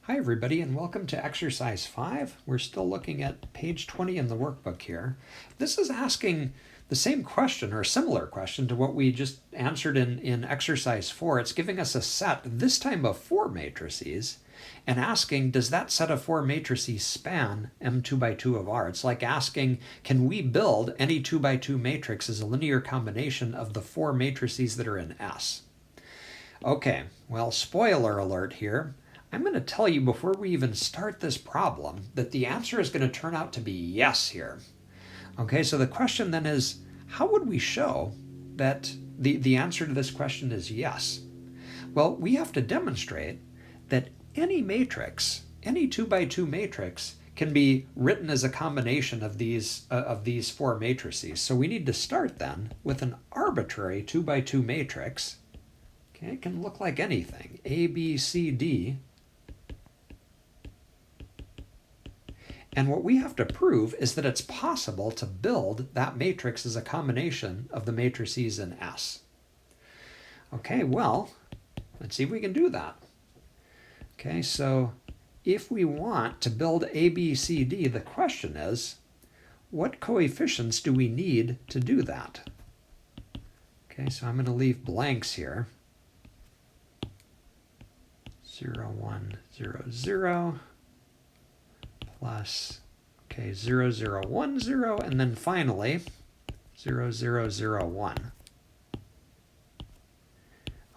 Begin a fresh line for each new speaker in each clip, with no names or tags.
Hi everybody and welcome to exercise 5. We're still looking at page 20 in the workbook here. This is asking the same question or a similar question to what we just answered in exercise 4. It's giving us a set, this time of 4 matrices, and asking, does that set of 4 matrices span M2 by 2 of R? It's like asking, can we build any 2 by 2 matrix as a linear combination of the 4 matrices that are in S? Okay, well, spoiler alert here. I'm going to tell you before we even start this problem that the answer is going to turn out to be yes here. Okay, so the question then is, how would we show that the answer to this question is yes? Well, we have to demonstrate that any matrix, any 2 by 2 matrix, can be written as a combination of these 4 matrices. So we need to start then with an arbitrary 2 by 2 matrix. Okay, it can look like anything, A, B, C, D. And what we have to prove is that it's possible to build that matrix as a combination of the matrices in S. Okay, well, let's see if we can do that. Okay, so if we want to build A, B, C, D, the question is, what coefficients do we need to do that? Okay, so I'm going to leave blanks here. 0, 1, 0, 0. Plus, okay, 0, 0, 1, 0, and then finally 0, 0, 0, 1.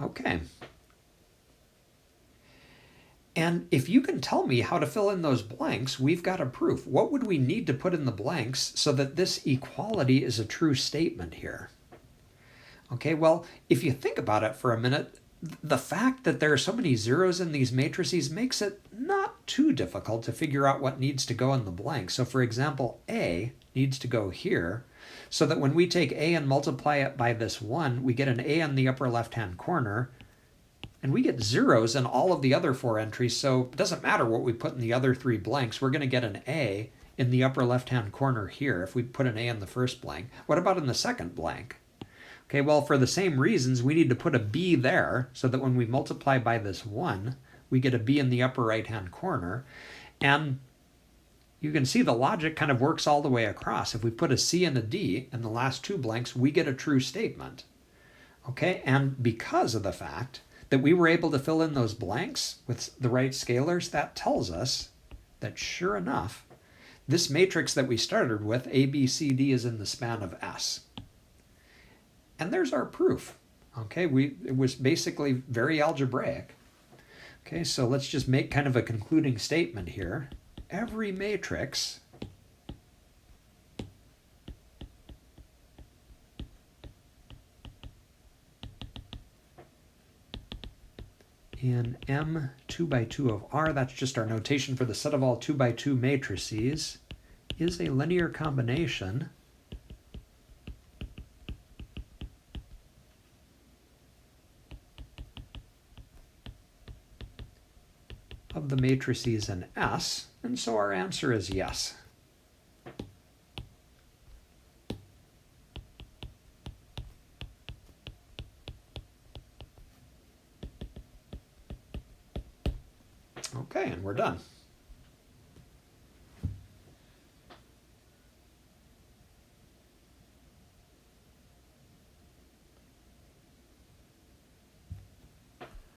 Okay. And if you can tell me how to fill in those blanks, we've got a proof. What would we need to put in the blanks so that this equality is a true statement here? Okay, well, if you think about it for a minute, the fact that there are so many zeros in these matrices makes it not too difficult to figure out what needs to go in the blank. So for example, A needs to go here, so that when we take A and multiply it by this 1, we get an A in the upper left-hand corner, and we get zeros in all of the other 4 entries, so it doesn't matter what we put in the other 3 blanks, we're going to get an A in the upper left-hand corner here if we put an A in the first blank. What about in the second blank? Okay, well, for the same reasons, we need to put a B there so that when we multiply by this 1, we get a B in the upper right-hand corner. And you can see the logic kind of works all the way across. If we put a C and a D in the last 2 blanks, we get a true statement. Okay, and because of the fact that we were able to fill in those blanks with the right scalars, that tells us that sure enough, this matrix that we started with, A, B, C, D, is in the span of S. And there's our proof. Okay, it was basically very algebraic. Okay, so let's just make kind of a concluding statement here. Every matrix in M 2 by 2 of R, that's just our notation for the set of all 2 by 2 matrices, is a linear combination of the matrices in S, and so our answer is yes. Okay, and we're done.